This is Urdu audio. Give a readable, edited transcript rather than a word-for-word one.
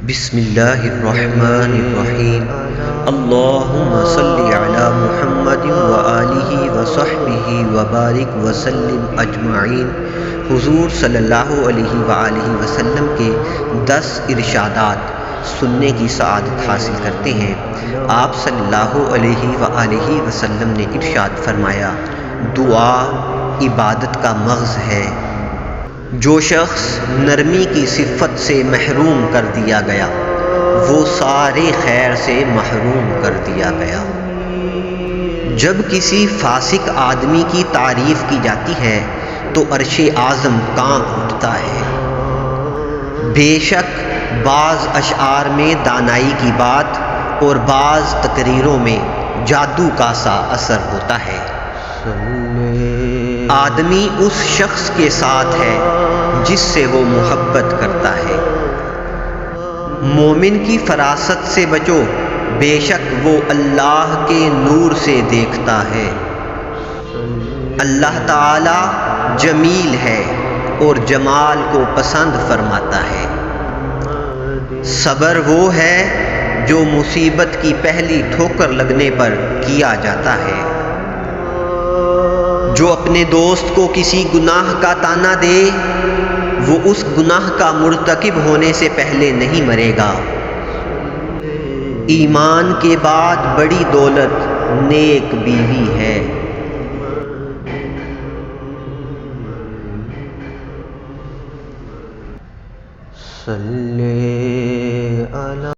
بسم اللہ الرحمن الرحیم اللہم صلی علی محمد وآلہ وصحبہ وبارک وسلم اجمعین۔ حضور صلی اللہ علیہ وآلہ وسلم کے 10 ارشادات سننے کی سعادت حاصل کرتے ہیں۔ آپ صلی اللہ علیہ وآلہ وسلم نے ارشاد فرمایا، دعا عبادت کا مغز ہے۔ جو شخص نرمی کی صفت سے محروم کر دیا گیا وہ سارے خیر سے محروم کر دیا گیا۔ جب کسی فاسق آدمی کی تعریف کی جاتی ہے تو عرش اعظم کانپ اٹھتا ہے۔ بے شک بعض اشعار میں دانائی کی بات اور بعض تقریروں میں جادو کا سا اثر ہوتا ہے۔ آدمی اس شخص کے ساتھ ہے جس سے وہ محبت کرتا ہے۔ مومن کی فراست سے بچو، بے شک وہ اللہ کے نور سے دیکھتا ہے۔ اللہ تعالی جمیل ہے اور جمال کو پسند فرماتا ہے۔ صبر وہ ہے جو مصیبت کی پہلی ٹھوکر لگنے پر کیا جاتا ہے۔ جو اپنے دوست کو کسی گناہ کا طعنہ دے وہ اس گناہ کا مرتکب ہونے سے پہلے نہیں مرے گا۔ ایمان کے بعد بڑی دولت نیک بیوی ہے۔ صلی اللہ